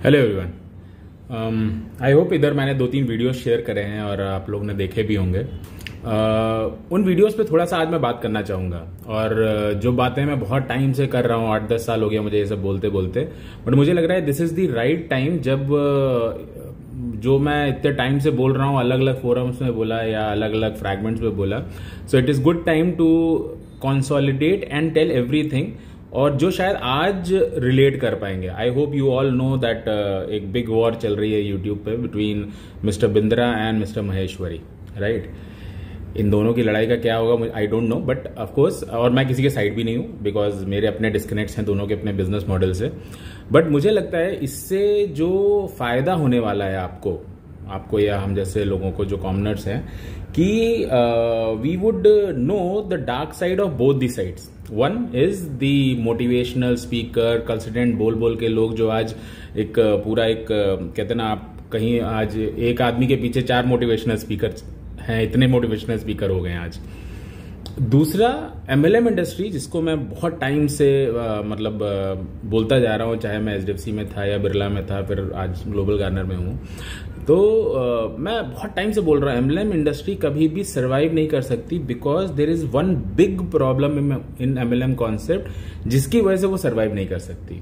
Hello everyone. I hope इधर मैंने 2-3 videos share करे हैं और आप लोग ने देखे भी होंगे। उन वीडियोस पे थोड़ा सा आज मैं बात करना चाहूँगा और जो बातें मैं बहुत टाइम से कर रहा हूँ, 8-10 साल हो गया मुझे ये सब बोलते बोलते, बट मुझे लग रहा है this is the right time. जब जो मैं इतने टाइम से बोल रहा हूँ, अलग अलग फोरम्स में बोला या अलग अलग फ्रैगमेंट्स में बोला, so it is good time to consolidate and tell everything, और जो शायद आज रिलेट कर पाएंगे। I hope you all know that एक बिग वॉर चल रही है यूट्यूब पे between mister Bindra and mister Maheshwari, right? इन दोनों की लड़ाई का क्या होगा I don't know, but of course, और मैं किसी के साइड भी नहीं हूं बिकॉज मेरे अपने डिस्कनेक्ट्स हैं दोनों के अपने बिजनेस मॉडल से। बट मुझे लगता है इससे जो फायदा होने वाला है आपको या हम जैसे लोगों को जो कॉमनर्स हैं, कि we would know the dark side of both the sides. One is the motivational speaker, consultant बोल बोल के लोग जो आज एक पूरा एक कहते ना, आप कहीं आज एक आदमी के पीछे 4 मोटिवेशनल स्पीकर हैं, इतने मोटिवेशनल स्पीकर हो गए हैं आज। दूसरा MLM इंडस्ट्री, जिसको मैं बहुत टाइम से बोलता जा रहा हूँ, चाहे मैं HDFC में था या बिरला में था, फिर आज ग्लोबल गार्नर में हूँ, तो मैं बहुत टाइम से बोल रहा हूँ MLM इंडस्ट्री कभी भी सरवाइव नहीं कर सकती because there is one big problem in MLM concept, जिसकी वजह से वो सरवाइव नहीं कर सकती।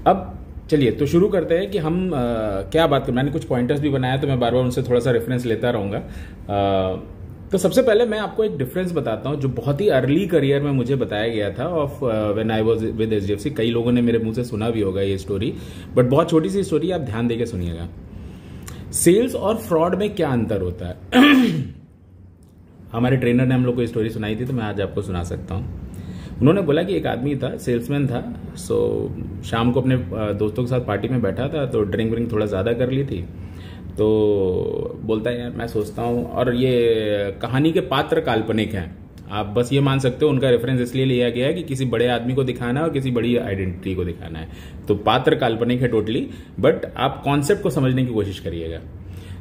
अब चलिए तो शुरू करते हैं कि हम क्या बात करें। मैंने कुछ पॉइंटर्स भी बनाया, तो मैं बार बार उनसे थोड़ा सा रेफरेंस लेता रहूंगा। तो सबसे पहले मैं आपको एक डिफरेंस बताता हूं जो बहुत ही अर्ली करियर में मुझे बताया गया था of when I was with HDFC। कई लोगों ने मेरे मुंह से सुना भी होगा ये स्टोरी, बट बहुत छोटी सी स्टोरी, आप ध्यान देके सुनिएगा। सेल्स और फ्रॉड में क्या अंतर होता है? हमारे ट्रेनर ने हम लोग को स्टोरी सुनाई थी, तो मैं आज आपको सुना सकता हूं। उन्होंने बोला कि एक आदमी था, सेल्समैन था, सो शाम को अपने दोस्तों के साथ पार्टी में बैठा था, तो ड्रिंक व्रिंक थोड़ा ज़्यादा कर ली थी। तो बोलता है, यार मैं सोचता हूँ, और ये कहानी के पात्र काल्पनिक हैं, आप बस ये मान सकते हो, उनका रेफरेंस इसलिए लिया गया है कि किसी बड़े आदमी को दिखाना है और किसी बड़ी आइडेंटिटी को दिखाना है। तो पात्र काल्पनिक है टोटली, बट आप कॉन्सेप्ट को समझने की कोशिश करिएगा।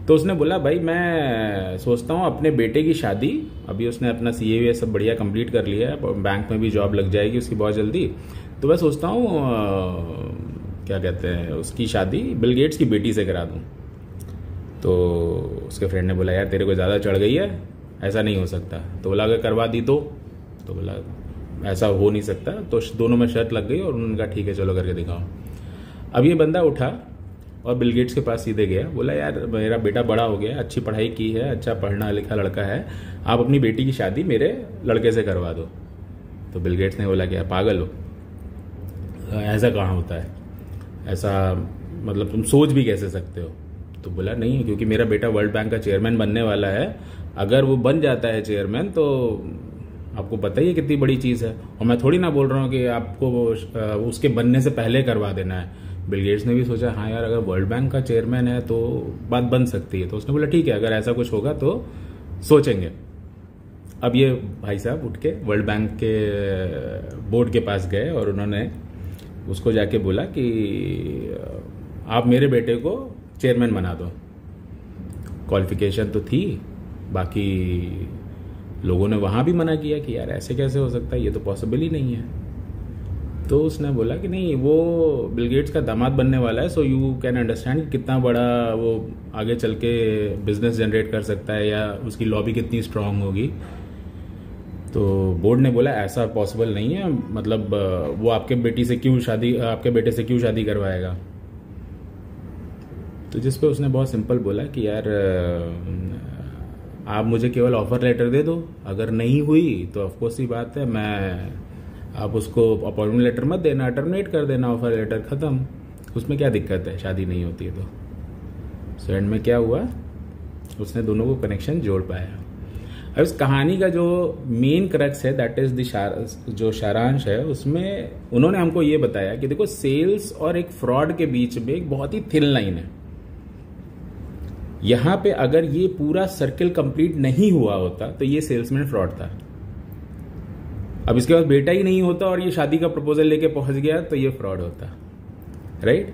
तो उसने बोला, भाई मैं सोचता हूँ अपने बेटे की शादी, अभी उसने अपना CA सब बढ़िया कंप्लीट कर लिया है, बैंक में भी जॉब लग जाएगी उसकी बहुत जल्दी, तो मैं सोचता हूँ क्या कहते हैं, उसकी शादी बिल गेट्स की बेटी से करा दूँ। तो उसके फ्रेंड ने बोला, यार तेरे को ज़्यादा चढ़ गई है, ऐसा नहीं हो सकता। तो बोला, अगर करवा दी तो बोला ऐसा हो नहीं सकता। तो दोनों में शर्त लग गई और उन्होंने कहा ठीक है चलो करके दिखाओ। अब ये बंदा उठा और बिल गेट्स के पास सीधे गया, बोला, यार मेरा बेटा बड़ा हो गया, अच्छी पढ़ाई की है, अच्छा पढ़ना लिखा लड़का है, आप अपनी बेटी की शादी मेरे लड़के से करवा दो। तो बिल गेट्स ने बोला कि आप पागल हो, ऐसा कहाँ होता है, ऐसा मतलब तुम सोच भी कैसे सकते हो? तो बोला, नहीं, क्योंकि मेरा बेटा वर्ल्ड बैंक का चेयरमैन बनने वाला है, अगर वो बन जाता है चेयरमैन तो आपको पता ही है कितनी बड़ी चीज़ है, और मैं थोड़ी ना बोल रहा हूँ कि आपको उसके बनने से पहले करवा देना है। बिल गेट्स ने भी सोचा, हाँ यार अगर वर्ल्ड बैंक का चेयरमैन है तो बात बन सकती है। तो उसने बोला, ठीक है, अगर ऐसा कुछ होगा तो सोचेंगे। अब ये भाई साहब उठ के वर्ल्ड बैंक के बोर्ड के पास गए और उन्होंने उसको जाके बोला कि आप मेरे बेटे को चेयरमैन बना दो। क्वालिफिकेशन तो थी, बाकी लोगों ने वहां भी मना किया कि यार ऐसे कैसे हो सकता है, ये तो पॉसिबल ही नहीं है। तो उसने बोला कि नहीं, वो बिल गेट्स का दामाद बनने वाला है, सो यू कैन अंडरस्टैंड कितना बड़ा वो आगे चल के बिजनेस जनरेट कर सकता है या उसकी लॉबी कितनी स्ट्रांग होगी। तो बोर्ड ने बोला, ऐसा पॉसिबल नहीं है, मतलब वो आपके बेटे से क्यों शादी करवाएगा? तो जिस पे उसने बहुत सिंपल बोला कि यार आप मुझे केवल ऑफर लेटर दे दो, अगर नहीं हुई तो ऑफकोर्स ही बात है, आप उसको अपॉइंटमेंट लेटर मत देना, टर्मिनेट कर देना, ऑफर लेटर खत्म, उसमें क्या दिक्कत है, शादी नहीं होती है तो। सो एंड में क्या हुआ, उसने दोनों को कनेक्शन जोड़ पाया। अब इस कहानी का जो मेन क्रक्स है, दैट इज जो सारांश है, उसमें उन्होंने हमको ये बताया कि देखो, सेल्स और एक फ्रॉड के बीच में एक बहुत ही थिन लाइन है। यहां पे अगर ये पूरा सर्किल कंप्लीट नहीं हुआ होता तो ये सेल्समैन फ्रॉड था। अब इसके बाद बेटा ही नहीं होता और ये शादी का प्रपोजल लेके पहुंच गया तो ये फ्रॉड होता, राइट?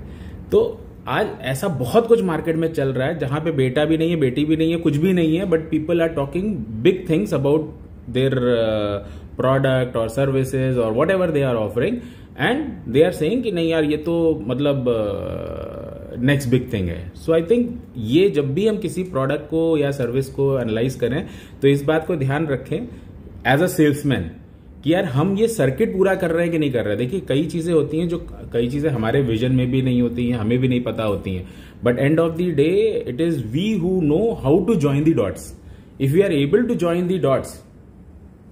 तो आज ऐसा बहुत कुछ मार्केट में चल रहा है जहां पे बेटा भी नहीं है, बेटी भी नहीं है, कुछ भी नहीं है, but people are talking big things about their product और सर्विसेज और whatever they are offering, and they are saying कि नहीं यार ये तो मतलब नेक्स्ट बिग थिंग है। सो आई थिंक ये जब भी हम किसी प्रोडक्ट को या सर्विस को एनालाइज करें तो इस बात को ध्यान रखें एज अ सेल्समैन कि यार हम ये सर्किट पूरा कर रहे हैं कि नहीं कर रहे हैं। देखिए कई चीजें होती हैं जो कई चीजें हमारे विजन में भी नहीं होती हैं, हमें भी नहीं पता होती हैं, but end of the day it is we who know how to join the dots. If we are able to join the dots,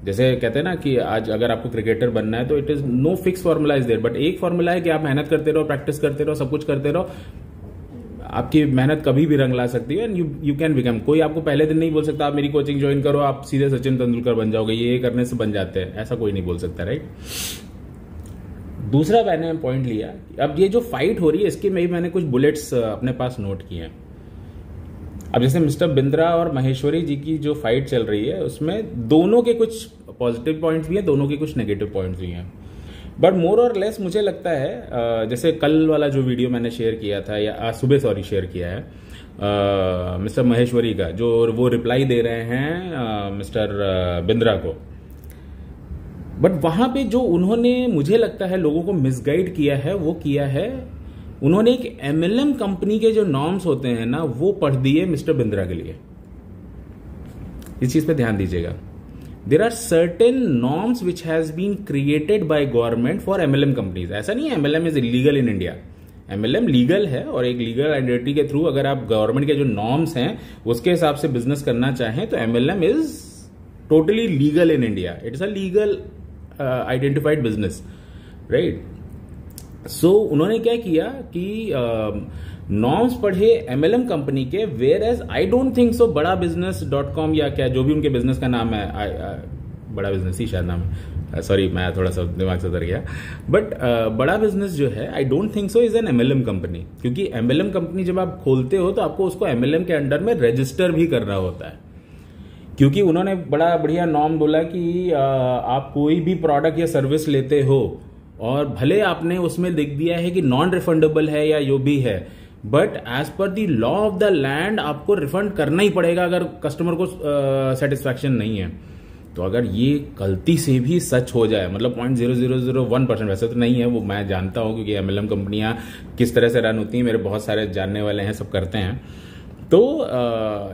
जैसे कहते हैं ना कि आज अगर आपको क्रिकेटर बनना है तो it is no fix formula is there, but एक फॉर्मूला है कि आप मेहनत करते रहो, प्रैक्टिस करते रहो, सब कुछ करते रहो, आपकी मेहनत कभी भी रंग ला सकती है एंड यू कैन बिकम। कोई आपको पहले दिन नहीं बोल सकता आप मेरी कोचिंग ज्वाइन करो, आप सीधे सचिन तेंदुलकर बन जाओगे, ये करने से बन जाते हैं, ऐसा कोई नहीं बोल सकता, राइट। दूसरा मैंने पॉइंट लिया, अब ये जो फाइट हो रही है इसके में मैंने कुछ बुलेट्स अपने पास नोट किए हैं। अब जैसे मिस्टर बिंद्रा और महेश्वरी जी की जो फाइट चल रही है उसमें दोनों के कुछ पॉजिटिव पॉइंट्स भी हैं, दोनों के कुछ नेगेटिव पॉइंट्स भी हैं, बट मोर और लेस मुझे लगता है जैसे कल वाला जो वीडियो मैंने शेयर किया था या आज सुबह शेयर किया है मिस्टर महेश्वरी का, जो वो रिप्लाई दे रहे हैं मिस्टर बिंद्रा को, बट वहां पे जो उन्होंने मुझे लगता है लोगों को मिसगाइड किया है वो किया है उन्होंने एक एमएलएम कंपनी के जो नॉर्म्स होते हैं ना वो पढ़ दिए मिस्टर बिंद्रा के लिए। इस चीज पे ध्यान दीजिएगा। There are certain norms which has been created by government for MLM companies. ऐसा नहीं है MLM is illegal in India, MLM legal है और एक लीगल आइडेंटिटी के थ्रू अगर आप गवर्नमेंट के जो नॉर्म्स हैं उसके हिसाब से बिजनेस करना चाहें तो MLM is totally legal in India, it's a legal identified business, right. So उन्होंने क्या किया कि नॉर्म्स पढ़े एमएलएम कंपनी के, where as I don't think so बड़ा बिजनेस.com या क्या जो भी उनके बिजनेस का नाम है, बड़ा बिजनेस ही शायद नाम है, सॉरी मैं थोड़ा सा दिमाग से उतर गया, बट बड़ा बिजनेस जो है आई don't think so is an MLM company, क्योंकि एमएलएम कंपनी जब आप खोलते हो तो आपको उसको एमएलएम के अंडर में रजिस्टर भी करना होता है, क्योंकि उन्होंने बड़ा बढ़िया नॉर्म बोला कि आप कोई भी प्रोडक्ट या सर्विस लेते हो और भले आपने उसमें लिख दिया है कि नॉन रिफंडेबल है या जो भी है, but as per the law of the land आपको रिफंड करना ही पड़ेगा अगर कस्टमर को सेटिस्फैक्शन नहीं है। तो अगर ये गलती से भी सच हो जाए, मतलब 0.0001%, वैसे तो नहीं है वो मैं जानता हूं क्योंकि एमएलएम कंपनियां किस तरह से रन होती हैं, मेरे बहुत सारे जानने वाले हैं, सब करते हैं, तो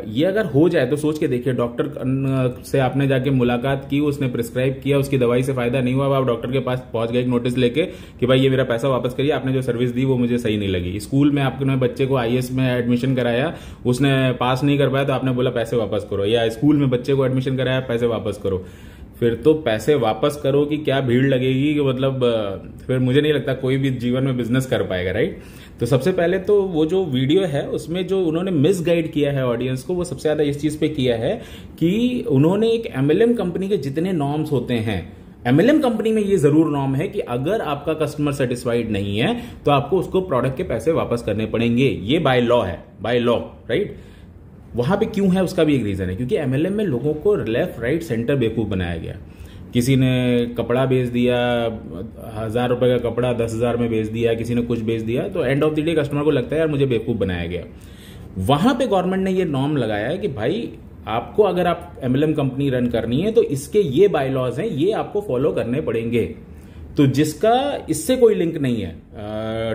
ये अगर हो जाए तो सोच के देखिए, डॉक्टर से आपने जाके मुलाकात की, उसने प्रिस्क्राइब किया, उसकी दवाई से फायदा नहीं हुआ, आप डॉक्टर के पास पहुंच गए एक नोटिस लेके कि भाई ये मेरा पैसा वापस करिए, आपने जो सर्विस दी वो मुझे सही नहीं लगी। स्कूल में आपने बच्चे को आईएएस में एडमिशन कराया, उसने पास नहीं कर पाया तो आपने बोला पैसे वापस करो, या स्कूल में बच्चे को एडमिशन कराया पैसे वापस करो, फिर तो पैसे वापस करो कि क्या भीड़ लगेगी कि मतलब फिर मुझे नहीं लगता कोई भी जीवन में बिजनेस कर पाएगा, राइट। तो सबसे पहले तो वो जो वीडियो है उसमें जो उन्होंने मिसगाइड किया है ऑडियंस को, वो सबसे ज्यादा इस चीज पे किया है कि उन्होंने एक एमएलएम कंपनी के जितने नॉर्म्स होते हैं, एमएलएम कंपनी में ये जरूर नॉर्म है कि अगर आपका कस्टमर सेटिस्फाइड नहीं है तो आपको उसको प्रोडक्ट के पैसे वापस करने पड़ेंगे, ये बाय लॉ है, बाय लॉ, राइट। वहां पे क्यों है उसका भी एक रीजन है, क्योंकि एमएलएम में लोगों को लेफ्ट राइट सेंटर बेवकूफ बनाया गया। किसी ने कपड़ा बेच दिया, 1000 रुपए का कपड़ा 10,000 में बेच दिया, किसी ने कुछ बेच दिया, तो and of the day customer को लगता है यार मुझे बेवकूफ बनाया गया। वहां पे गवर्नमेंट ने ये नॉर्म लगाया है कि भाई आपको अगर आप एमएलएम कंपनी रन करनी है तो इसके ये बाय लॉज हैं, ये आपको फॉलो करने पड़ेंगे। तो जिसका इससे कोई लिंक नहीं है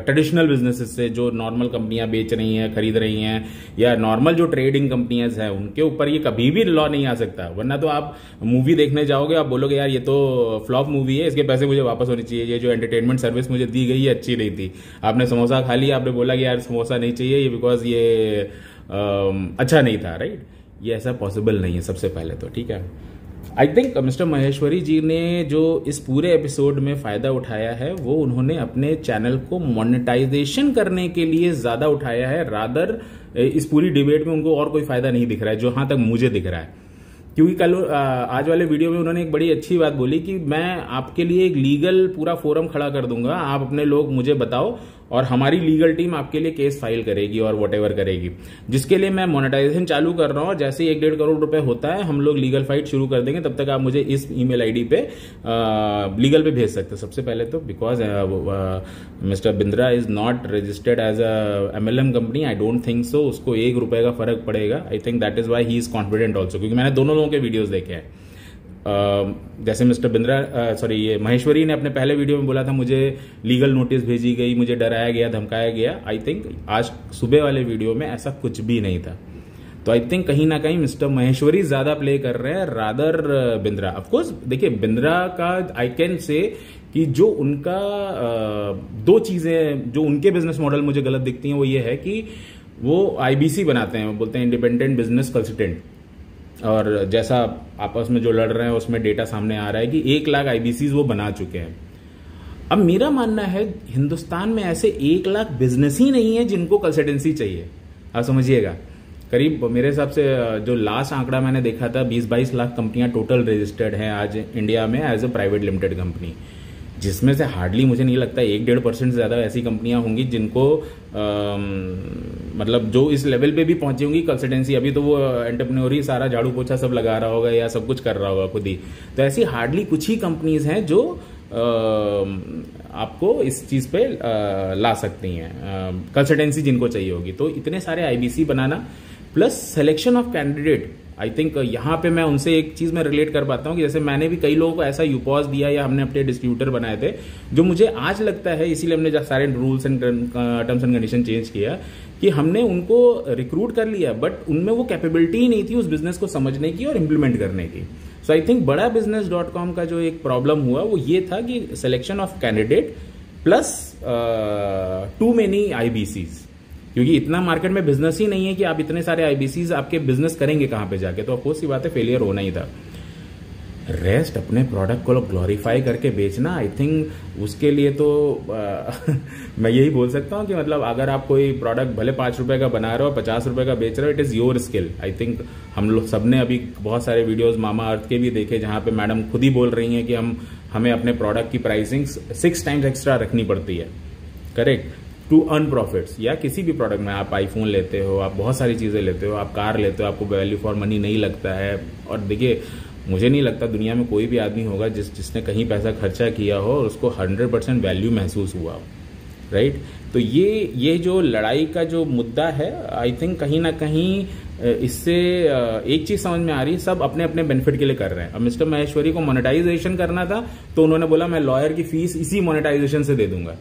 ट्रेडिशनल बिजनेसेस से, जो नॉर्मल कंपनियां बेच रही हैं, खरीद रही हैं, या नॉर्मल जो ट्रेडिंग कंपनियां हैं, उनके ऊपर ये कभी भी लॉ नहीं आ सकता। वरना तो आप मूवी देखने जाओगे, आप बोलोगे यार ये तो फ्लॉप मूवी है, इसके पैसे मुझे वापस होने चाहिए, ये जो एंटरटेनमेंट सर्विस मुझे दी गई है अच्छी नहीं थी। आपने समोसा खा लिया, आपने बोला कि यार समोसा नहीं चाहिए ये बिकॉज ये अच्छा नहीं था, राइट। ये ऐसा पॉसिबल नहीं है सबसे पहले तो, ठीक है। आई थिंक मिस्टर महेश्वरी जी ने जो इस पूरे एपिसोड में फायदा उठाया है वो उन्होंने अपने चैनल को मोनेटाइजेशन करने के लिए ज्यादा उठाया है, रादर इस पूरी डिबेट में उनको और कोई फायदा नहीं दिख रहा है, जहां तक मुझे दिख रहा है। क्योंकि कल आज वाले वीडियो में उन्होंने एक बड़ी अच्छी बात बोली कि मैं आपके लिए एक लीगल पूरा फोरम खड़ा कर दूंगा, आप अपने लोग मुझे बताओ और हमारी लीगल टीम आपके लिए केस फाइल करेगी और व्हाटएवर करेगी, जिसके लिए मैं मोनेटाइजेशन चालू कर रहा हूं। जैसे ही 1-1.5 करोड़ रुपए होता है हम लोग लीगल फाइट शुरू कर देंगे, तब तक आप मुझे इस ईमेल आईडी पे लीगल पे भेज सकते हैं। सबसे पहले तो because mister Bindra is not registered as a MLM company, I don't think so उसको 1 रुपए का फर्क पड़ेगा। I think that is why he is confident also, क्योंकि मैंने दोनों लोगों के वीडियोज देखे हैं। जैसे मिस्टर बिंद्रा ये महेश्वरी ने अपने पहले वीडियो में बोला था मुझे लीगल नोटिस भेजी गई, मुझे डराया गया, धमकाया गया। आई थिंक आज सुबह वाले वीडियो में ऐसा कुछ भी नहीं था। तो आई थिंक कहीं ना कहीं मिस्टर महेश्वरी ज्यादा प्ले कर रहे हैं रादर बिंद्रा। ऑफकोर्स देखिए बिंद्रा का आई कैन से कि जो उनका दो चीजें जो उनके बिजनेस मॉडल मुझे गलत दिखती हैं वो ये है कि वो IBC बनाते हैं, वो बोलते हैं इंडिपेंडेंट बिजनेस कंसल्टेंट, और जैसा आपस में जो लड़ रहे हैं उसमें डेटा सामने आ रहा है कि 1 लाख IBCs वो बना चुके हैं। अब मेरा मानना है हिंदुस्तान में ऐसे 1 लाख बिजनेस ही नहीं है जिनको कंसल्टेंसी चाहिए। आप समझिएगा, करीब मेरे हिसाब से जो लास्ट आंकड़ा मैंने देखा था 20-22 लाख कंपनियां टोटल रजिस्टर्ड हैं आज इंडिया में as a private limited company, जिसमें से हार्डली मुझे नहीं लगता 1-1.5% से ज्यादा ऐसी कंपनियां होंगी जिनको मतलब जो इस लेवल पे भी पहुंची होंगी कंसल्टेंसी। अभी तो वो एंटरप्रेन्योर ही सारा झाड़ू पोछा सब लगा रहा होगा या सब कुछ कर रहा होगा खुद ही। तो ऐसी हार्डली कुछ ही कंपनीज हैं जो आपको इस चीज पे ला सकती हैं कंसल्टेंसी जिनको चाहिए होगी। तो इतने सारे IBC banana plus selection of candidate, I think यहाँ पे मैं उनसे एक चीज में रिलेट कर पाता हूँ कि जैसे मैंने भी कई लोगों को ऐसा यूपॉज दिया या हमने अपने डिस्ट्रीब्यूटर बनाए थे जो मुझे आज लगता है, इसीलिए हमने सारे rules and terms and condition change किया कि हमने उनको रिक्रूट कर लिया बट उनमें वो कैपेबिलिटी ही नहीं थी उस बिजनेस को समझने की और इम्प्लीमेंट करने की। सो आई थिंक बड़ा business.com का जो एक प्रॉब्लम हुआ वो ये था कि selection of candidate plus two many IBCs, क्योंकि इतना मार्केट में बिजनेस ही नहीं है कि आप इतने सारे IBCs आपके बिजनेस करेंगे कहां पे जाके, तो ऑफकोर्स सी बात है फेलियर होना ही था। रेस्ट अपने प्रोडक्ट को ग्लोरीफाई करके बेचना, आई थिंक उसके लिए तो मैं यही बोल सकता हूं कि मतलब अगर आप कोई प्रोडक्ट भले 5 रुपए का बना रहे हो 50 रुपए का बेच रहे हो, it is your skill. I think हम लोग सबने अभी बहुत सारे वीडियोस मामा अर्थ के भी देखे जहां पे मैडम खुद ही बोल रही हैं कि हमें अपने प्रोडक्ट की प्राइसिंग 6 टाइम्स एक्स्ट्रा रखनी पड़ती है, करेक्ट, टू अर्न प्रॉफिट्स। या किसी भी प्रोडक्ट में आप आईफोन लेते हो, आप बहुत सारी चीजें लेते हो, आप कार लेते हो, आपको वैल्यू फॉर मनी नहीं लगता है। और देखिए मुझे नहीं लगता दुनिया में कोई भी आदमी होगा जिसने कहीं पैसा खर्चा किया हो और उसको 100% वैल्यू महसूस हुआ हो, राइट। तो ये जो लड़ाई का जो मुद्दा है, आई थिंक कहीं ना कहीं इससे एक चीज समझ में आ रही है, सब अपने अपने बेनिफिट के लिए कर रहे हैं। अब मिस्टर महेश्वरी को मोनेटाइजेशन करना था तो उन्होंने बोला मैं लॉयर की फीस इसी मोनेटाइजेशन से दे दूंगा।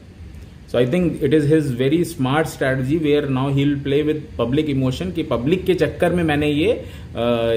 So I think it is his very smart strategy where now he'll play with public emotion कि पब्लिक के चक्कर में मैंने ये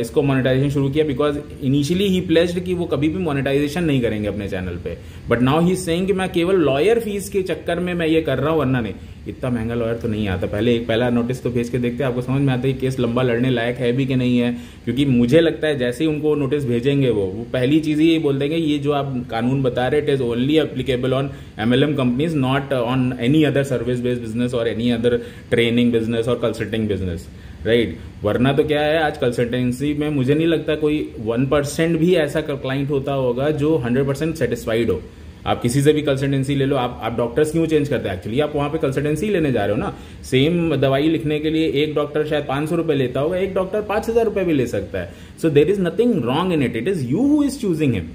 इसको मोनेटाइजेशन शुरू किया, बिकॉज इनिशियली ही प्लेज्ड कि वो कभी भी मोनेटाइजेशन नहीं करेंगे अपने चैनल पे, but now he is saying कि मैं केवल लॉयर फीस के चक्कर में मैं ये कर रहा हूँ, वरना नहीं। इतना महंगा लॉयर तो नहीं आता। पहले एक पहला नोटिस तो भेज के देखते, आपको समझ में आता है केस लंबा लड़ने लायक है भी कि नहीं है। क्योंकि मुझे लगता है जैसे ही उनको नोटिस भेजेंगे वो पहली चीज ही बोल देंगे ये जो आप कानून बता रहे it is only applicable on MLM companies, not on any other service based business और एनी अदर ट्रेनिंग बिजनेस और कंसल्टिंग बिजनेस, राइट। वरना तो क्या है, आज कंसल्टेंसी में मुझे नहीं लगता कोई 1% भी ऐसा क्लाइंट होता होगा जो 100% सेटिस्फाइड हो। आप किसी से भी कंसल्टेंसी ले लो, आप डॉक्टर्स क्यों चेंज करते हैं? एक्चुअली आप वहां पे कंसल्टेंसी लेने जा रहे हो ना। सेम दवाई लिखने के लिए एक डॉक्टर शायद 500 रुपए लेता होगा, एक डॉक्टर 5000 रुपए भी ले सकता है। So there is nothing wrong in it is you who is choosing him.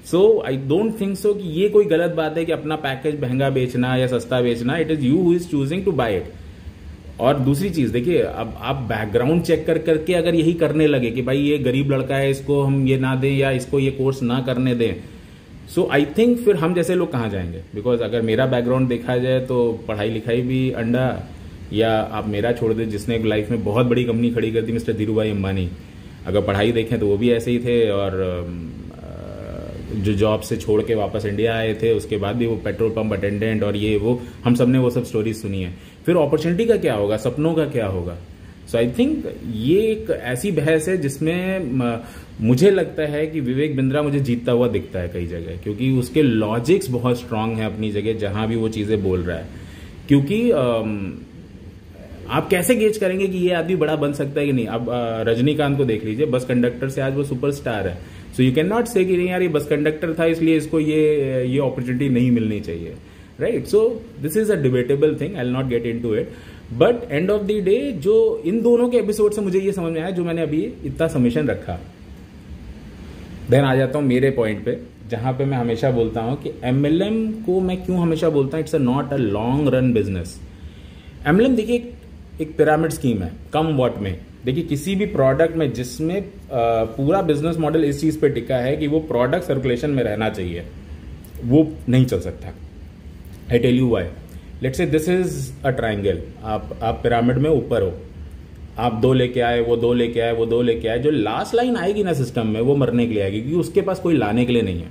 So I don't think so कि ये कोई गलत बात है कि अपना पैकेज महंगा बेचना या सस्ता बेचना। It is you who is choosing to buy it. और दूसरी चीज देखिए, अब आप बैकग्राउंड चेक करके अगर यही करने लगे कि भाई ये गरीब लड़का है, इसको हम ये ना दें या इसको ये कोर्स ना करने दें, सो आई थिंक फिर हम जैसे लोग कहाँ जाएंगे। बिकॉज अगर मेरा बैकग्राउंड देखा जाए तो पढ़ाई लिखाई भी अंडा, या आप मेरा छोड़ दे जिसने लाइफ में बहुत बड़ी कंपनी खड़ी कर दी, मिस्टर धीरू भाई अंबानी, अगर पढ़ाई देखें तो वो भी ऐसे ही थे। और जो जॉब से छोड़ के वापस इंडिया आए थे उसके बाद भी वो पेट्रोल पंप अटेंडेंट और ये वो, हम सबने वो सब स्टोरीज सुनी है। फिर अपॉर्चुनिटी का क्या होगा, सपनों का क्या होगा। सो आई थिंक ये एक ऐसी बहस है जिसमें मुझे लगता है कि विवेक बिंद्रा मुझे जीतता हुआ दिखता है कई जगह, क्योंकि उसके लॉजिक्स बहुत स्ट्रांग है अपनी जगह जहां भी वो चीजें बोल रहा है। क्योंकि आप कैसे गेज करेंगे कि ये आदमी बड़ा बन सकता है कि नहीं। अब रजनीकांत को देख लीजिए, बस कंडक्टर से आज वो सुपरस्टार है। सो यू कैन नॉट से कि नहीं यार ये बस कंडक्टर था इसलिए इसको ये अपॉर्चुनिटी नहीं मिलनी चाहिए, right. So this is a debatable thing, I will not get into it. But end of the day जो इन दोनों के एपिसोड से मुझे ये समझ में आया, जो मैंने अभी इतना समेशन रखा, देन आ जाता हूं मेरे पॉइंट पे, जहां पे मैं हमेशा बोलता हूं कि MLM को मैं क्यों हमेशा बोलता हूं it's not a long run business. MLM देखिए एक पिरामिड स्कीम है, कम व्हाट में। देखिए किसी भी प्रोडक्ट में जिसमें पूरा बिजनेस मॉडल इस चीज पे टिका है कि वो प्रोडक्ट सर्कुलेशन में रहना चाहिए, वो नहीं चल सकता। I tell you why. Let's say this is a triangle, आप पिरामिड में ऊपर हो, आप 2 लेके आए, वो 2 लेके आए, वो 2 लेके आए, जो लास्ट लाइन आएगी ना सिस्टम में वो मरने के लिए आएगी, क्योंकि उसके पास कोई लाने के लिए नहीं है।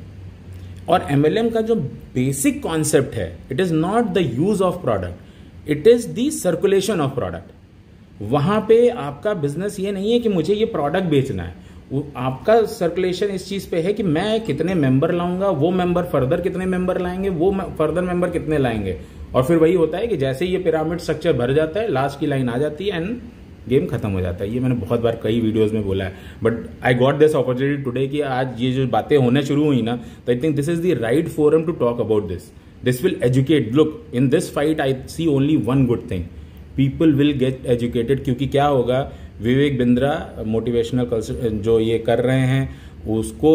और एमएलएम का जो बेसिक कॉन्सेप्ट है, it is not the use of product, it is the circulation of product. वहां पे आपका बिजनेस ये नहीं है कि मुझे ये प्रोडक्ट बेचना है, आपका सर्कुलेशन इस चीज पे है कि मैं कितने मेंबर लाऊंगा, वो मेंबर फर्दर कितने मेंबर लाएंगे, वो फर्दर मेंबर कितने लाएंगे। और फिर वही होता है कि जैसे ये पिरामिड स्ट्रक्चर भर जाता है, लास्ट की लाइन आ जाती है एंड गेम खत्म हो जाता है। ये मैंने बहुत बार कई वीडियोस में बोला है, but I got this opportunity today कि आज ये जो बातें होने शुरू हुई ना, तो I think this is the right forum to talk about this. This will educate. Look, in this fight I see only one good thing, people will get educated. क्योंकि क्या होगा, विवेक बिंद्रा मोटिवेशनल जो ये कर रहे हैं उसको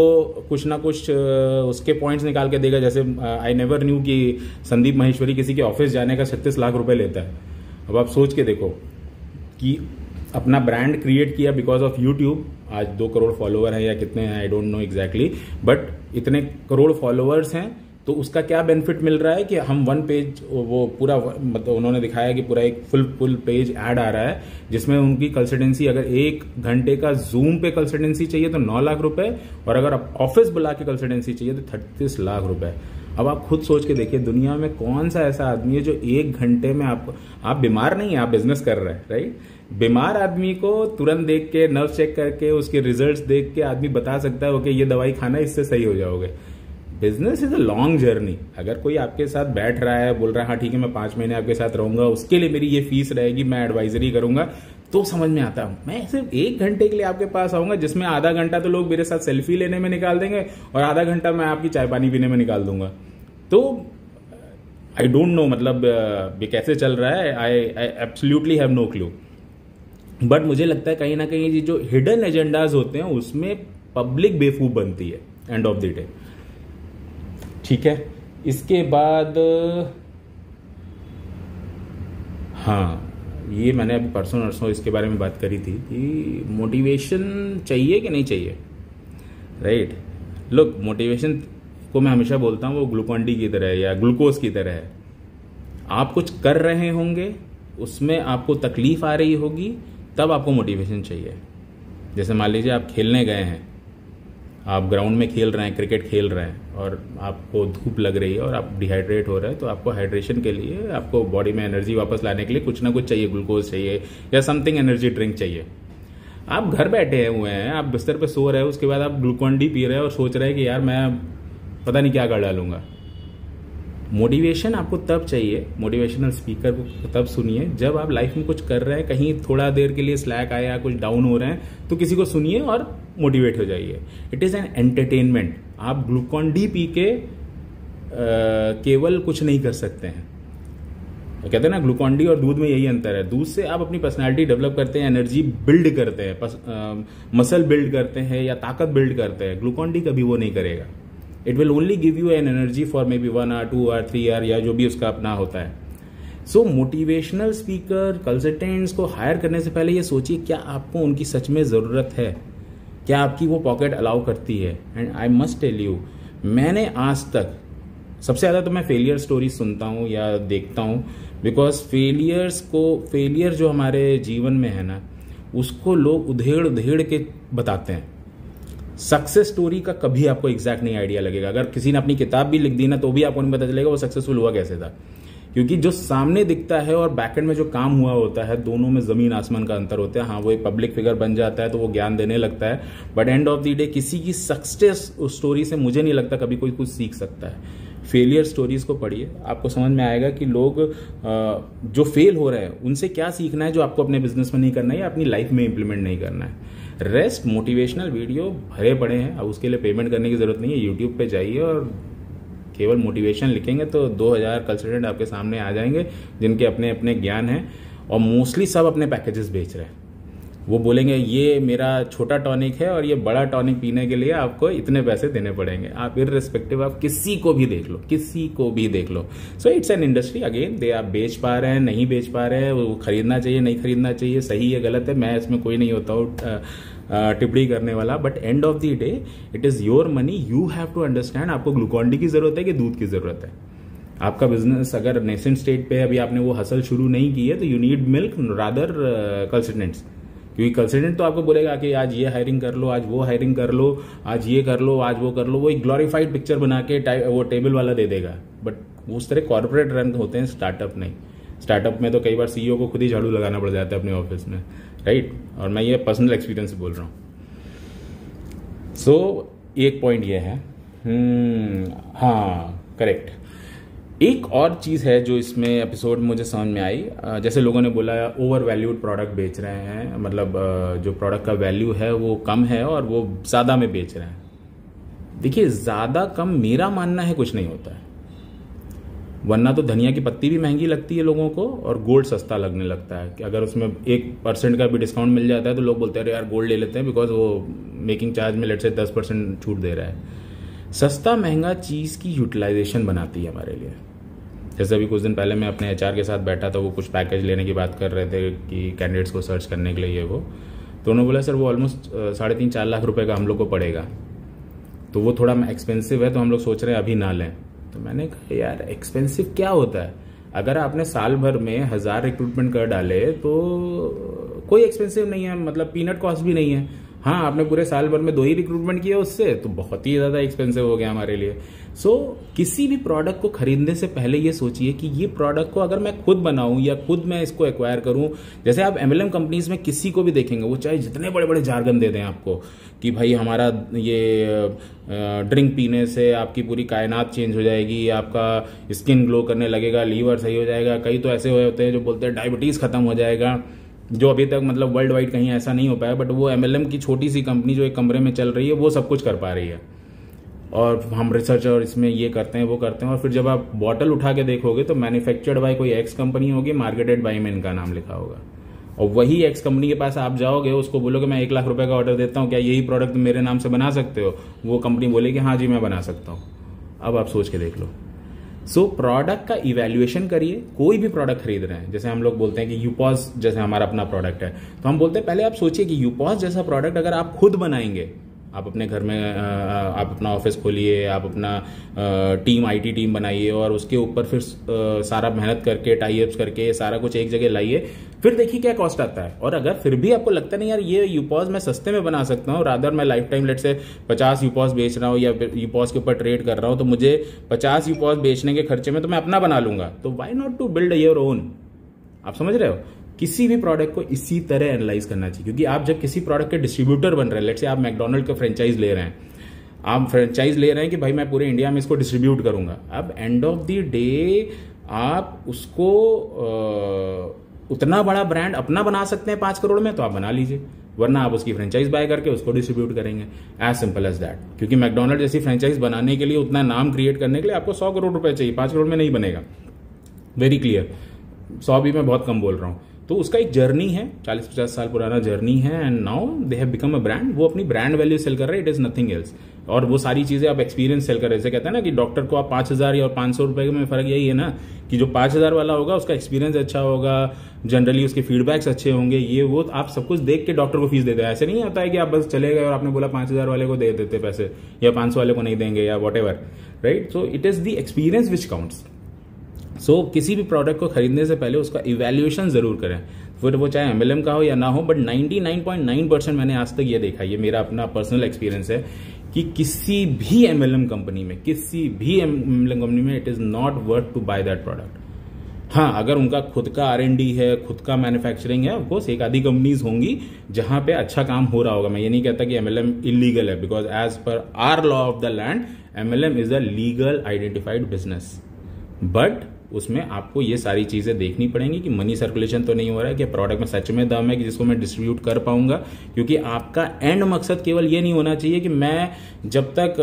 कुछ ना कुछ उसके पॉइंट्स निकाल के देगा। जैसे आई नेवर न्यू कि संदीप माहेश्वरी किसी के ऑफिस जाने का 36 लाख रुपए लेता है। अब आप सोच के देखो कि अपना ब्रांड क्रिएट किया बिकॉज ऑफ यूट्यूब, आज 2 करोड़ फॉलोअर हैं या कितने हैं आई डोंट नो एग्जैक्टली, बट इतने करोड़ फॉलोअर्स हैं, तो उसका क्या बेनिफिट मिल रहा है कि हम 1 पेज, वो पूरा मतलब उन्होंने दिखाया कि पूरा एक फुल पेज ऐड आ रहा है जिसमें उनकी कंसल्टेंसी, अगर 1 घंटे का जूम पे कंसल्टेंसी चाहिए तो 9 लाख रुपए, और अगर आप ऑफिस बुला के कंसल्टेंसी चाहिए तो 36 लाख रुपए। अब आप खुद सोच के देखिए, दुनिया में कौन सा ऐसा आदमी है जो 1 घंटे में आप बीमार नहीं है, आप बिजनेस कर रहे हैं, राइट। बीमार आदमी को तुरंत देख के, नर्व चेक करके, उसके रिजल्ट्स देख के आदमी बता सकता है ओके ये दवाई खाना, इससे सही हो जाओगे। Business is a long journey. अगर कोई आपके साथ बैठ रहा है, बोल रहा है हाँ ठीक है मैं 5 महीने आपके साथ रहूंगा, उसके लिए मेरी ये फीस रहेगी, मैं एडवाइजरी करूंगा, तो समझ में आता है। मैं सिर्फ 1 घंटे के लिए आपके पास आऊंगा, जिसमें आधा घंटा तो लोग मेरे साथ सेल्फी लेने में निकाल देंगे और आधा घंटा मैं आपकी चाय पानी पीने में निकाल दूंगा। तो आई डोंट नो मतलब ये कैसे चल रहा है, I absolutely have no clue. But मुझे लगता है कहीं ना कहीं ये जो हिडन एजेंडाज होते हैं उसमें पब्लिक बेवकूफ बनती है एंड ऑफ द डे। ठीक है, इसके बाद हाँ, ये मैंने अभी परसों इसके बारे में बात करी थी कि मोटिवेशन चाहिए कि नहीं चाहिए, राइट। लुक, मोटिवेशन को मैं हमेशा बोलता हूँ वो ग्लूकॉन डी की तरह है या ग्लूकोज की तरह है। आप कुछ कर रहे होंगे, उसमें आपको तकलीफ आ रही होगी, तब आपको मोटिवेशन चाहिए। जैसे मान लीजिए आप खेलने गए हैं, आप ग्राउंड में खेल रहे हैं, क्रिकेट खेल रहे हैं और आपको धूप लग रही है और आप डिहाइड्रेट हो रहे हैं, तो आपको हाइड्रेशन के लिए, आपको बॉडी में एनर्जी वापस लाने के लिए कुछ ना कुछ चाहिए, ग्लूकोज चाहिए या समथिंग एनर्जी ड्रिंक चाहिए। आप घर बैठे हुए हैं, आप बिस्तर पे सो रहे हो, उसके बाद आप ग्लूकॉन डी पी रहे हो और सोच रहे हैं कि यार मैं पता नहीं क्या कर डालूंगा। मोटिवेशन आपको तब चाहिए, मोटिवेशनल स्पीकर को तब सुनिए जब आप लाइफ में कुछ कर रहे हैं, कहीं थोड़ा देर के लिए स्लैक आया, कुछ डाउन हो रहे हैं, तो किसी को सुनिए और मोटिवेट हो जाइए। It is an entertainment. आप ग्लूकॉन डी पी के केवल कुछ नहीं कर सकते हैं। कहते हैं ना ग्लूकॉन डी और दूध में यही अंतर है, दूध से आप अपनी पर्सनालिटी डेवलप करते हैं, एनर्जी बिल्ड करते हैं, मसल बिल्ड करते हैं या ताकत बिल्ड करते हैं। ग्लूकॉन डी कभी वो नहीं करेगा। It will only give you an energy for maybe 1 hour 2 hour 3 hour या जो भी उसका अपना होता है। सो मोटिवेशनल स्पीकर, कंसल्टेंट्स को हायर करने से पहले ये सोचिए क्या आपको उनकी सच में ज़रूरत है, क्या आपकी वो पॉकेट अलाउ करती है। And I must tell you, मैंने आज तक सबसे ज़्यादा तो मैं फेलियर स्टोरी सुनता हूँ या देखता हूँ, बिकॉज फेलियर जो हमारे जीवन में है ना, उसको लोग उधेड़ उधेड़ के बताते हैं। सक्सेस स्टोरी का कभी आपको एग्जैक्ट नहीं आइडिया लगेगा। अगर किसी ने अपनी किताब भी लिख दी ना, तो भी आपको नहीं पता चलेगा वो सक्सेसफुल हुआ कैसे था, क्योंकि जो सामने दिखता है और बैकएंड में जो काम हुआ होता है, दोनों में जमीन आसमान का अंतर होता है। हाँ, वो एक पब्लिक फिगर बन जाता है तो वो ज्ञान देने लगता है, but end of the day किसी की सक्सेस स्टोरी से मुझे नहीं लगता कभी कोई कुछ सीख सकता है। फेलियर स्टोरीज को पढ़िए, आपको समझ में आएगा कि लोग जो फेल हो रहे हैं उनसे क्या सीखना है जो आपको अपने बिजनेस में नहीं करना है या अपनी लाइफ में इंप्लीमेंट नहीं करना है। रेस्ट मोटिवेशनल वीडियो भरे पड़े हैं, अब उसके लिए पेमेंट करने की जरूरत नहीं है। यूट्यूब पे जाइए और केवल मोटिवेशन लिखेंगे तो 2000 कंसल्टेंट आपके सामने आ जाएंगे जिनके अपने अपने ज्ञान हैं, और मोस्टली सब अपने पैकेजेस बेच रहे हैं। वो बोलेंगे ये मेरा छोटा टॉनिक है और ये बड़ा टॉनिक पीने के लिए आपको इतने पैसे देने पड़ेंगे। आप इररिस्पेक्टिव आप किसी को भी देख लो, किसी को भी देख लो। So it's an industry again, दे आप बेच पा रहे हैं, नहीं बेच पा रहे हैं, वो खरीदना चाहिए, नहीं खरीदना चाहिए, सही है गलत है, मैं इसमें कोई नहीं होता हूँ टिप्पणी करने वाला। But end of the day it is your money, you have to understand आपको ग्लूकॉन डी की जरूरत है कि दूध की जरूरत है। आपका बिजनेस अगर नेसेंट स्टेट पे है, अभी आपने वो हसल शुरू नहीं की है, तो you need milk rather consultants. क्योंकि कंसल्टेंट तो आपको बोलेगा कि आज ये हायरिंग कर लो, आज वो हायरिंग कर लो, आज ये कर लो, आज वो कर लो, वो एक ग्लोरीफाइड पिक्चर बना के वो टेबल वाला दे देगा। बट उस तरह कॉर्पोरेट रन होते हैं, स्टार्टअप नहीं। स्टार्टअप में तो कई बार सीईओ को खुद ही झाड़ू लगाना पड़ जाता है अपने ऑफिस में, राइट। और मैं ये पर्सनल एक्सपीरियंस से बोल रहा हूँ। सो एक पॉइंट ये है, हाँ करेक्ट। एक और चीज़ है जो इसमें एपिसोड में मुझे समझ में आई, जैसे लोगों ने बोला ओवर वैल्यूड प्रोडक्ट बेच रहे हैं, मतलब जो प्रोडक्ट का वैल्यू है वो कम है और वो ज़्यादा में बेच रहे हैं। देखिए ज़्यादा कम मेरा मानना है कुछ नहीं होता है, वरना तो धनिया की पत्ती भी महंगी लगती है लोगों को और गोल्ड सस्ता लगने लगता है। कि अगर उसमें 1% का भी डिस्काउंट मिल जाता है तो लोग बोलते हैं अरे यार गोल्ड ले लेते हैं, बिकॉज वो मेकिंग चार्ज में लेट से 10% छूट दे रहा है। सस्ता महंगा चीज़ की यूटिलाइजेशन बनाती है हमारे लिए। जैसे अभी कुछ दिन पहले मैं अपने एचआर के साथ बैठा था, वो कुछ पैकेज लेने की बात कर रहे थे कि कैंडिडेट्स को सर्च करने के लिए ये वो, तो उन्होंने बोला सर वो ऑलमोस्ट 3.5-4 लाख रुपए का हम लोग को पड़ेगा, तो वो थोड़ा एक्सपेंसिव है, तो हम लोग सोच रहे हैं अभी ना लें। तो मैंने कहा यार एक्सपेंसिव क्या होता है, अगर आपने साल भर में 1000 रिक्रूटमेंट कर डाले तो कोई एक्सपेंसिव नहीं है, मतलब पीनट कॉस्ट भी नहीं है। हाँ आपने पूरे साल भर में 2 ही रिक्रूटमेंट किया उससे तो बहुत ही ज्यादा एक्सपेंसिव हो गया हमारे लिए। सो किसी भी प्रोडक्ट को खरीदने से पहले ये सोचिए कि ये प्रोडक्ट को अगर मैं खुद बनाऊं या खुद मैं इसको एक्वायर करूं। जैसे आप एमएलएम कंपनीज में किसी को भी देखेंगे, वो चाहे जितने बड़े बड़े जार्गन दे दें आपको कि भाई हमारा ये ड्रिंक पीने से आपकी पूरी कायनात चेंज हो जाएगी, आपका स्किन ग्लो करने लगेगा, लीवर सही हो जाएगा। कई तो ऐसे होते हैं जो बोलते हैं डायबिटीज खत्म हो जाएगा, जो अभी तक मतलब वर्ल्ड वाइड कहीं ऐसा नहीं हो पाया, बट वो एमएलएम की छोटी सी कंपनी जो एक कमरे में चल रही है वो सब कुछ कर पा रही है। और हम रिसर्च और इसमें ये करते हैं वो करते हैं, और फिर जब आप बॉटल उठा के देखोगे तो मैन्युफैक्चर्ड बाय कोई एक्स कंपनी होगी, मार्केटेड बाय में इनका नाम लिखा होगा। और वही एक्स कंपनी के पास आप जाओगे, उसको बोलोगे मैं 1 लाख रुपए का ऑर्डर देता हूँ, क्या यही प्रोडक्ट मेरे नाम से बना सकते हो? वो कंपनी बोलेगी हाँ जी मैं बना सकता हूँ। अब आप सोच के देख लो। सो प्रोडक्ट का इवैल्यूएशन करिए। कोई भी प्रोडक्ट खरीद रहे हैं, जैसे हम लोग बोलते हैं कि यूपॉज जैसे हमारा अपना प्रोडक्ट है, तो हम बोलते हैं पहले आप सोचिए कि यूपॉज जैसा प्रोडक्ट अगर आप खुद बनाएंगे, आप अपने घर में आप अपना ऑफिस खोलिए, आप अपना टीम आईटी टीम बनाइए और उसके ऊपर फिर सारा मेहनत करके टाई अप्स करके सारा कुछ एक जगह लाइए, फिर देखिए क्या कॉस्ट आता है। और अगर फिर भी आपको लगता नहीं यार ये यूपॉज मैं सस्ते में बना सकता हूँ, रादर मैं लाइफ टाइम लेट से 50 यूपॉज बेच रहा हूँ या यूपॉज के ऊपर ट्रेड कर रहा हूँ, तो मुझे 50 यूपॉज बेचने के खर्चे में तो मैं अपना बना लूंगा, तो why not to build your own. आप समझ रहे हो? किसी भी प्रोडक्ट को इसी तरह एनालाइज करना चाहिए, क्योंकि आप जब किसी प्रोडक्ट के डिस्ट्रीब्यूटर बन रहे हैं, लेट्स से आप मैकडोनल्ड का फ्रेंचाइज ले रहे हैं, आप फ्रेंचाइज ले रहे हैं कि भाई मैं पूरे इंडिया में इसको डिस्ट्रीब्यूट करूंगा। अब एंड ऑफ द डे आप उसको उतना बड़ा ब्रांड अपना बना सकते हैं 5 करोड़ में, तो आप बना लीजिए, वरना आप उसकी फ्रेंचाइज बाय करके उसको डिस्ट्रीब्यूट करेंगे। As simple as that. क्योंकि मैकडोनल्ड जैसी फ्रेंचाइज बनाने के लिए, उतना नाम क्रिएट करने के लिए आपको 100 करोड़ रुपए चाहिए, 5 करोड़ में नहीं बनेगा। वेरी क्लियर, 100 भी मैं बहुत कम बोल रहा हूं। तो उसका एक जर्नी है, 40-50 साल पुराना जर्नी है, and now they have become a brand. वो अपनी ब्रांड वैल्यू सेल कर रहे हैं, इट इज नथिंग एल्स। और वो सारी चीजें आप एक्सपीरियंस सेल कर रहे हैं। जैसे कहते हैं ना कि डॉक्टर को आप 5000 या 500 रुपए में फर्क यही है ना कि जो 5000 वाला होगा उसका एक्सपीरियंस अच्छा होगा, जनरली उसके फीडबैक्स अच्छे होंगे, ये वो आप सब कुछ देख के डॉक्टर को फीस देते हैं। ऐसे नहीं होता है कि आप बस चले गए और आपने बोला 5000 वाले को दे देते पैसे या 500 वाले को नहीं देंगे या whatever, right. So it is the experience which counts. So किसी भी प्रोडक्ट को खरीदने से पहले उसका इवैल्यूएशन जरूर करें, फिर वो चाहे एमएलएम का हो या ना हो। बट 99.9% मैंने आज तक ये देखा, ये मेरा अपना पर्सनल एक्सपीरियंस है कि किसी भी एमएलएम कंपनी में it is not worth to buy that product. हाँ, अगर उनका खुद का R&D है, खुद का मैन्युफैक्चरिंग है, ऑफकोर्स एक आधी कंपनीज होंगी जहां पे अच्छा काम हो रहा होगा। मैं ये नहीं कहता कि एमएलएम इलीगल है, because as per our law of the land MLM is a legal identified business. But उसमें आपको ये सारी चीजें देखनी पड़ेंगी कि मनी सर्कुलेशन तो नहीं हो रहा है, कि प्रोडक्ट में सच में दम है कि जिसको मैं डिस्ट्रीब्यूट कर पाऊंगा। क्योंकि आपका एंड मकसद केवल ये नहीं होना चाहिए कि मैं जब तक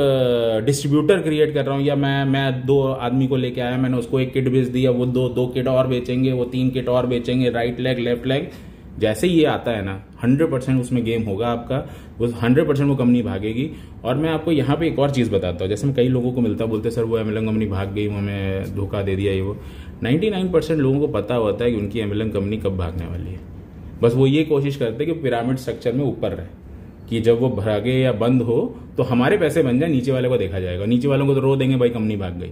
डिस्ट्रीब्यूटर क्रिएट कर रहा हूं या मैं 2 आदमी को लेके आया, मैंने उसको 1 किट बेच दिया, वो 2 किट और बेचेंगे, वो 3 किट और बेचेंगे, राइट लेग लेफ्ट लेग। जैसे ही ये आता है ना 100% उसमें गेम होगा आपका, वो 100% वो कंपनी भागेगी। और मैं आपको यहाँ पे एक और चीज़ बताता हूँ, जैसे मैं कई लोगों को मिलता बोलते सर वो MLM कंपनी भाग गई, वो हमें धोखा दे दिया, ये वो 99% लोगों को पता होता है कि उनकी MLM कंपनी कब भागने वाली है। बस वो ये कोशिश करते हैं कि पिरामिड स्ट्रक्चर में ऊपर रहे, कि जब वो भागे या बंद हो तो हमारे पैसे बन जाए, नीचे वाले को देखा जाएगा, नीचे वालों को तो रो देंगे भाई कंपनी भाग गई,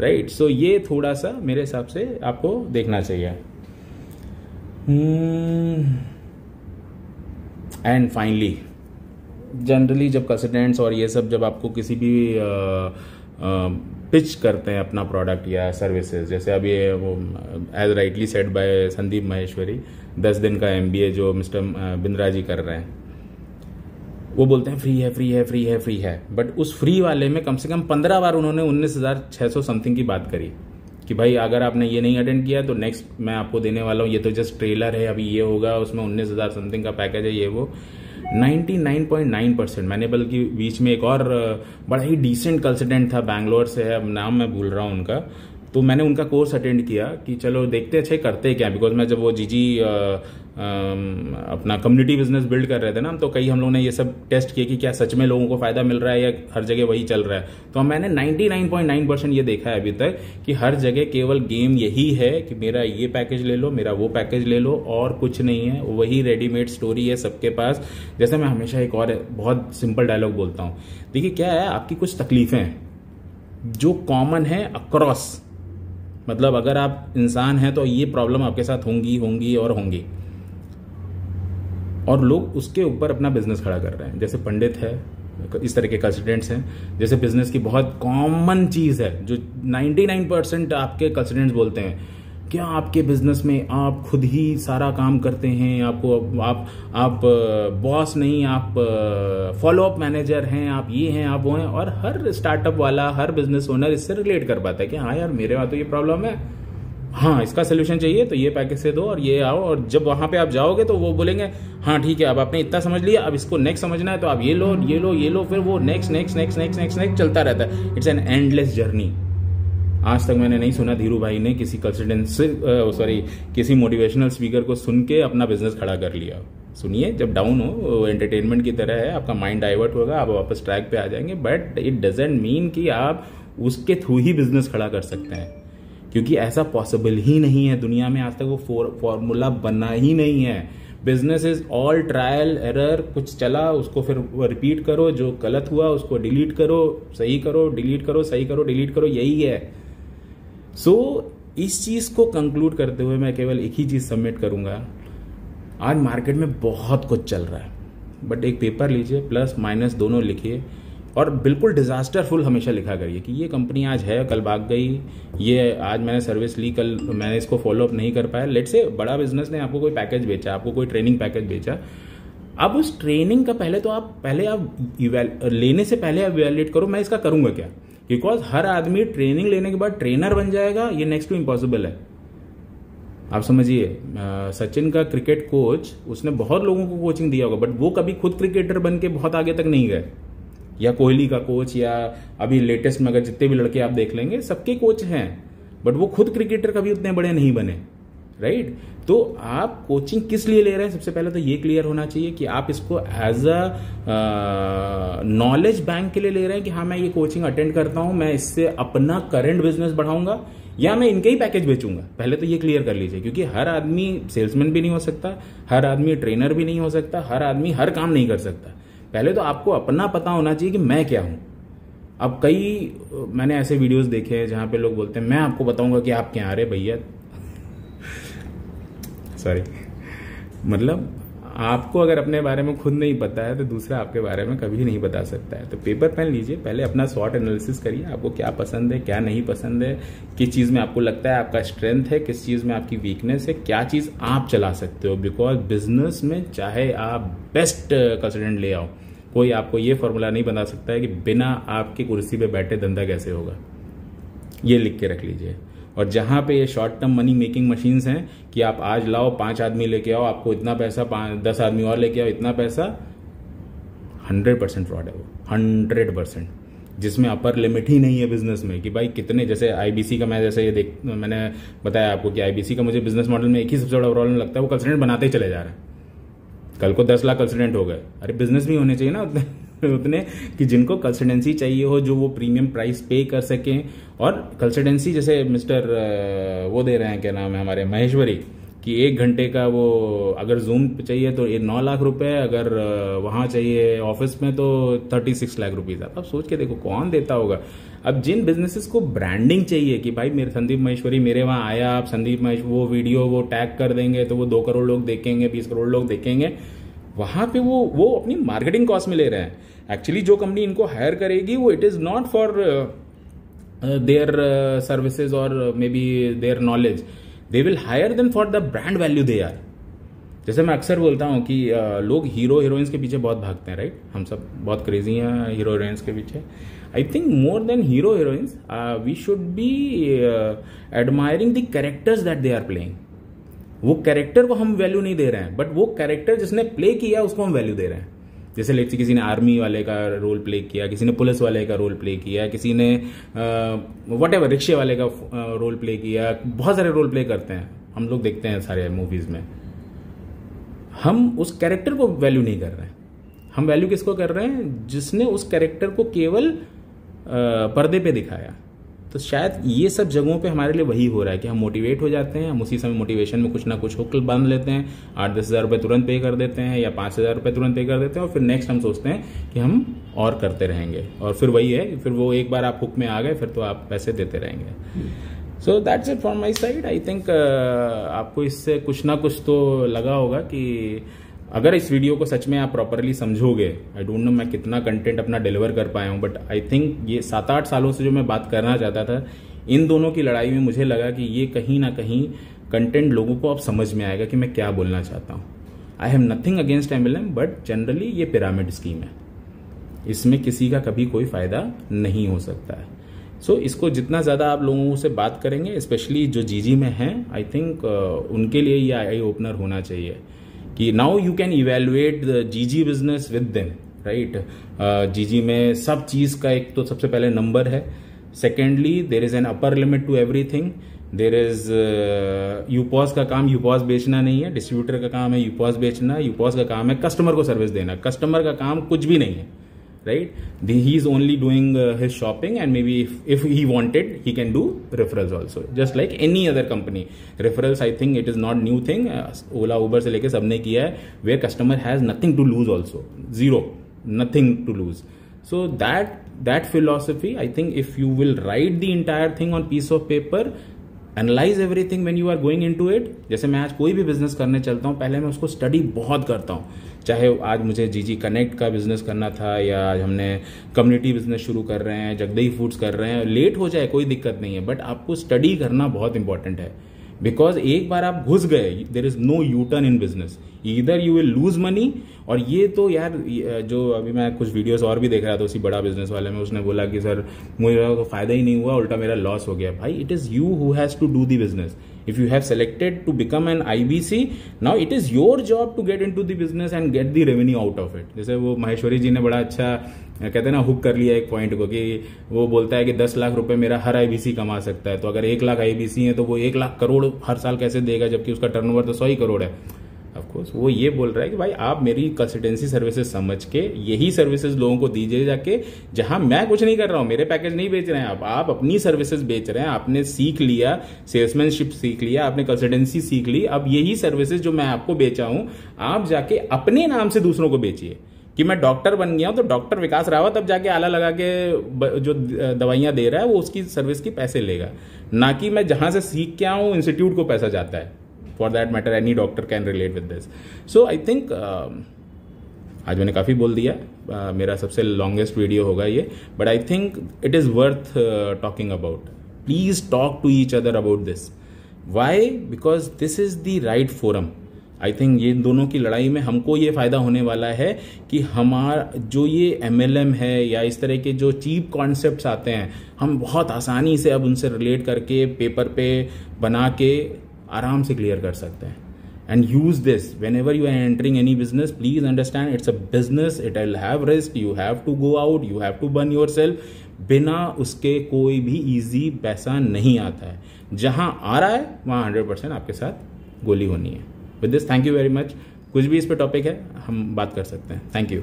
राइट। सो ये थोड़ा सा मेरे हिसाब से आपको देखना चाहिए। एंड फाइनली जनरली जब कंसल्टेंट्स और ये सब जब आपको किसी भी पिच करते हैं अपना प्रोडक्ट या सर्विसेज, जैसे अभी as rightly said by Sandeep Maheshwari 10 दिन का MBA जो मिस्टर बिंद्रा जी कर रहे हैं, वो बोलते हैं फ्री है फ्री है फ्री है फ्री है, बट उस फ्री वाले में कम से कम 15 बार उन्होंने 19,600 समथिंग की बात करी कि भाई अगर आपने ये नहीं अटेंड किया तो नेक्स्ट मैं आपको देने वाला हूँ, ये तो जस्ट ट्रेलर है, अभी ये होगा, उसमें 19,000 समथिंग का पैकेज है, ये वो। 99.9% मैंने, बल्कि बीच में एक और बड़ा ही डिसेंट कंसल्टेंट था, बैंगलोर से है, अब नाम मैं भूल रहा हूँ उनका, तो मैंने उनका कोर्स अटेंड किया कि चलो देखते अच्छे करते क्या, बिकॉज मैं जब वो जीजी अपना कम्युनिटी बिजनेस बिल्ड कर रहे थे ना, तो कई हम लोगों ने ये सब टेस्ट किए कि क्या सच में लोगों को फायदा मिल रहा है या हर जगह वही चल रहा है। तो मैंने 99.9% ये देखा है अभी तक कि हर जगह केवल गेम यही है कि मेरा ये पैकेज ले लो, मेरा वो पैकेज ले लो, और कुछ नहीं है, वही रेडीमेड स्टोरी है सबके पास। जैसे मैं हमेशा एक और बहुत सिंपल डायलॉग बोलता हूँ, देखिए क्या है, आपकी कुछ तकलीफें हैं जो कॉमन है अक्रॉस, मतलब अगर आप इंसान हैं तो ये प्रॉब्लम आपके साथ होंगी होंगी और होंगी, और लोग उसके ऊपर अपना बिजनेस खड़ा कर रहे हैं। जैसे पंडित है, इस तरह के कंसल्टेंट्स हैं, जैसे बिजनेस की बहुत कॉमन चीज है जो 99% आपके कंसल्टेंट्स बोलते हैं, क्या आपके बिजनेस में आप खुद ही सारा काम करते हैं, आपको आप बॉस नहीं, आप फॉलोअप मैनेजर हैं, आप ये हैं, आप वो हैं। और हर स्टार्टअप वाला, हर बिजनेस ओनर इससे रिलेट कर पाता है कि हाँ यार मेरे वहां तो ये प्रॉब्लम है, हाँ इसका सोल्यूशन चाहिए तो ये पैकेज से दो और ये आओ। और जब वहां पे आप जाओगे तो वो बोलेंगे हाँ ठीक है अब आपने इतना समझ लिया, अब इसको नेक्स्ट समझना है तो आप ये लो ये लो ये लो, फिर वो next next next next next next चलता रहता है। It's an endless journey. आज तक मैंने नहीं सुना धीरू भाई ने किसी किसी मोटिवेशनल स्पीकर को सुन के अपना बिजनेस खड़ा कर लिया। सुनिए, जब डाउन हो एंटरटेनमेंट की तरह है, आपका माइंड डाइवर्ट होगा, आप वापस ट्रैक पे आ जाएंगे, बट इट डजेंट मीन कि आप उसके थ्रू ही बिजनेस खड़ा कर सकते हैं, क्योंकि ऐसा पॉसिबल ही नहीं है दुनिया में। आज तक वो फॉर्मूला बना ही नहीं है। Business is all trial error. कुछ चला उसको फिर रिपीट करो, जो गलत हुआ उसको डिलीट करो, सही करो, डिलीट करो, सही करो, डिलीट करो, यही है। सो इस चीज को कंक्लूड करते हुए मैं केवल एक ही चीज सबमिट करूंगा, आज मार्केट में बहुत कुछ चल रहा है, बट एक पेपर लीजिए, प्लस माइनस दोनों लिखिए, और बिल्कुल डिजास्टरफुल हमेशा लिखा करिए कि ये कंपनी आज है कल भाग गई, ये आज मैंने सर्विस ली कल मैंने इसको फॉलो अप नहीं कर पाया। लेट्स से बड़ा बिजनेस ने आपको कोई पैकेज बेचा, आपको कोई ट्रेनिंग पैकेज बेचा, अब उस ट्रेनिंग का पहले आप लेने से पहले आप इवैल्यूएट करो मैं इसका करूंगा क्या, बिकॉज हर आदमी ट्रेनिंग लेने के बाद ट्रेनर बन जाएगा, ये नेक्स्ट टू इम्पॉसिबल है। आप समझिए, सचिन का क्रिकेट कोच, उसने बहुत लोगों को कोचिंग दिया होगा, बट वो कभी खुद क्रिकेटर बन के बहुत आगे तक नहीं गए। या कोहली का कोच, या अभी लेटेस्ट में अगर जितने भी लड़के आप देख लेंगे सबके कोच हैं, बट वो खुद क्रिकेटर कभी उतने बड़े नहीं बने, राइट। तो आप कोचिंग किस लिए ले रहे हैं, सबसे पहले तो ये क्लियर होना चाहिए कि आप इसको एज अ नॉलेज बैंक के लिए ले रहे हैं कि हाँ मैं ये कोचिंग अटेंड करता हूं, मैं इससे अपना करंट बिजनेस बढ़ाऊंगा, या मैं इनके ही पैकेज बेचूंगा। पहले तो ये क्लियर कर लीजिए, क्योंकि हर आदमी सेल्समैन भी नहीं हो सकता, हर आदमी ट्रेनर भी नहीं हो सकता, हर आदमी हर काम नहीं कर सकता। पहले तो आपको अपना पता होना चाहिए कि मैं क्या हूं। अब मैंने ऐसे वीडियोस देखे हैं जहां पे लोग बोलते हैं मैं आपको बताऊंगा कि आप क्या, अरे भैया सॉरी, मतलब आपको अगर अपने बारे में खुद नहीं पता है तो दूसरा आपके बारे में कभी नहीं बता सकता है। तो पेपर पेन लीजिए, पहले अपना स्वॉट एनालिसिस करिए, आपको क्या पसंद है क्या नहीं पसंद है, किस चीज में आपको लगता है आपका स्ट्रेंथ है, किस चीज में आपकी वीकनेस है, क्या चीज आप चला सकते हो। बिकॉज बिजनेस में चाहे आप बेस्ट कंसल्टेंट ले आओ, कोई आपको ये फॉर्मूला नहीं बता सकता है कि बिना आपकी कुर्सी पे बैठे धंधा कैसे होगा। ये लिख के रख लीजिए। और जहां पे ये short term money making machines हैं कि आप आज लाओ 5 आदमी लेके आओ आपको इतना पैसा, 10 आदमी और लेके आओ इतना पैसा, 100% फ्रॉड है वो, 100%। जिसमें अपर लिमिट ही नहीं है बिजनेस में कि भाई कितने, जैसे आईबीसी का मैं जैसे मैंने बताया आपको कि आईबीसी का मुझे बिजनेस मॉडल में एक ही सबसे बड़ा प्रॉब्लम लगता है, वो कंसल्टेंट बनाते ही चले जा रहे हैं। कल को 10 लाख कंसल्टेंट हो गए, अरे बिजनेस भी होने चाहिए ना उतने कि जिनको कंसल्टेंसी चाहिए हो, जो वो प्रीमियम प्राइस पे कर सकें। और कंसल्टेंसी जैसे मिस्टर वो दे रहे हैं, क्या नाम है हमारे महेश्वरी, कि 1 घंटे का वो अगर जूम पे चाहिए तो 9 लाख रुपए, अगर वहां चाहिए ऑफिस में तो 36 लाख रुपीज। आप सोच के देखो कौन देता होगा। अब जिन बिजनेसेस को ब्रांडिंग चाहिए कि भाई मेरे संदीप महेश्वरी मेरे वहां आया, आप संदीप महेश्वरी वो वीडियो वो टैग कर देंगे तो वो 2 करोड़ लोग देखेंगे, 20 करोड़ लोग देखेंगे, वहां पे वो अपनी मार्केटिंग कॉस्ट में ले रहे हैं। एक्चुअली जो कंपनी इनको हायर करेगी वो it is not for their services और maybe their knowledge, they will hire them for the brand value they are. जैसे मैं अक्सर बोलता हूं कि लोग हीरो हीरोइंस के पीछे बहुत भागते हैं, राइट? हम सब बहुत क्रेजी हैं हीरो हीरोइंस के पीछे। I think more than hero heroines we should be admiring the characters that they are playing. वो कैरेक्टर को हम वैल्यू नहीं दे रहे हैं, बट वो कैरेक्टर जिसने प्ले किया उसको हम वैल्यू दे रहे हैं। जैसे लेट्स से किसी ने आर्मी वाले का रोल प्ले किया, किसी ने पुलिस वाले का रोल प्ले किया, किसी ने व्हाटएवर रिक्शे वाले का रोल प्ले किया, बहुत सारे रोल प्ले करते हैं, हम लोग देखते हैं सारे मूवीज में। हम उस कैरेक्टर को वैल्यू नहीं कर रहे हैं, हम वैल्यू किसको कर रहे हैं? जिसने उस कैरेक्टर को केवल पर्दे पे दिखाया। तो शायद ये सब जगहों पे हमारे लिए वही हो रहा है कि हम मोटिवेट हो जाते हैं, हम उसी समय मोटिवेशन में कुछ ना कुछ हुक बांध लेते हैं, 8-10 हज़ार रुपये तुरंत पे कर देते हैं या 5,000 रुपये तुरंत पे कर देते हैं, और फिर नेक्स्ट हम सोचते हैं कि हम और करते रहेंगे। और फिर वही है, फिर वो एक बार आप हुक में आ गए फिर तो आप पैसे देते रहेंगे। So that's it from my side. I think आपको इससे कुछ ना कुछ तो लगा होगा कि अगर इस वीडियो को सच में आप प्रॉपरली समझोगे, आई डोंट नो मैं कितना कंटेंट अपना डिलीवर कर पाया हूं, बट आई थिंक ये 7-8 सालों से जो मैं बात करना चाहता था, इन दोनों की लड़ाई में मुझे लगा कि ये कहीं ना कहीं कंटेंट लोगों को अब समझ में आएगा कि मैं क्या बोलना चाहता हूं। I have nothing against MLM, but generally ये पिरामिड स्कीम है, इसमें किसी का कभी कोई फायदा नहीं हो सकता है। सो इसको जितना ज्यादा आप लोगों से बात करेंगे, स्पेशली जो जीजी में हैं, आई थिंक उनके लिए ये आई ओपनर होना चाहिए कि now you can evaluate the जीजी बिजनेस विद देम, राइट? जीजी में सब चीज का एक तो सबसे पहले नंबर है, secondly there is an upper limit to everything, there is यूपॉस का काम यूपॉस बेचना नहीं है, डिस्ट्रीब्यूटर का काम है यूपॉस बेचना, यूपॉस का काम है कस्टमर को सर्विस देना, कस्टमर का काम कुछ भी नहीं है, right? He is only doing his shopping, and maybe if he wanted, he can do referrals also, just like any other company. Referrals, I think it is not new thing. Ola, Uber से लेके सबने किया है, where customer has nothing to lose also, zero, nothing to lose. So that philosophy, I think if you will write the entire thing on piece of paper, analyse everything when you are going into it. जैसे मैं आज कोई भी business करने चलता हूँ, पहले मैं उसको स्टडी बहुत करता हूँ, चाहे आज मुझे जीजी कनेक्ट का बिजनेस करना था या आज हमने कम्युनिटी बिजनेस शुरू कर रहे हैं, जगदई फूड्स कर रहे हैं, लेट हो जाए कोई दिक्कत नहीं है, बट आपको स्टडी करना बहुत इंपॉर्टेंट है। बिकॉज एक बार आप घुस गए, there is no U turn in business, either you will lose money. और ये तो यार, जो अभी मैं कुछ वीडियोस और भी देख रहा था उसी बड़ा बिजनेस वाले में, उसने बोला कि सर मुझे तो फायदा ही नहीं हुआ, उल्टा मेरा लॉस हो गया। भाई, it is you who has to do the business. If you have selected to become an IBC, now it is your job to get into the business and get the revenue out of it. जैसे वो महेश्वरी जी ने बड़ा अच्छा कहते हैं ना, hook कर लिया एक पॉइंट को, कि वो बोलता है कि 10 लाख रुपए मेरा हर IBC कमा सकता है, तो अगर 1 लाख IBC है तो वो 1 लाख करोड़ हर साल कैसे देगा, जबकि उसका टर्नओवर तो 100 ही करोड़ है। ऑफकोर्स वो ये बोल रहा है कि भाई आप मेरी कंसल्टेंसी सर्विसेज समझ के यही सर्विसेज लोगों को दीजिए जाके, जहां मैं कुछ नहीं कर रहा हूं, मेरे पैकेज नहीं बेच रहे हैं आप अपनी सर्विसेज बेच रहे हैं। आपने सीख लिया, सेल्समैनशिप सीख लिया, आपने कंसल्टेंसी सीख ली, अब यही सर्विसेज जो मैं आपको बेचा हूं, आप जाके अपने नाम से दूसरों को बेचिए। कि मैं डॉक्टर बन गया हूं तो डॉक्टर विकास रावत अब जाके आला लगा के जो दवाइयां दे रहा है वो उसकी सर्विस की पैसे लेगा, ना कि मैं जहां से सीख के आऊं इंस्टीट्यूट को पैसा जाता है। For that matter, any doctor can relate with this. So I think आज मैंने काफी बोल दिया, मेरा सबसे लॉन्गेस्ट वीडियो होगा ये, but I think it is worth talking about. Please talk to each other about this. Why? Because this is the right forum. I think ये दोनों की लड़ाई में हमको ये फायदा होने वाला है कि हमारा जो ये MLM है या इस तरह के जो चीप कॉन्सेप्ट्स आते हैं, हम बहुत आसानी से अब उनसे रिलेट करके पेपर पे बना के आराम से क्लियर कर सकते हैं। and use this whenever you are entering any business. Please understand, it's a business, it will have risk, you have to go out, you have to burn yourself. बिना उसके कोई भी इजी पैसा नहीं आता है. जहां आ रहा है वहां 100% आपके साथ गोली होनी है. With this, thank you very much. कुछ भी इस पे टॉपिक है हम बात कर सकते हैं. Thank you.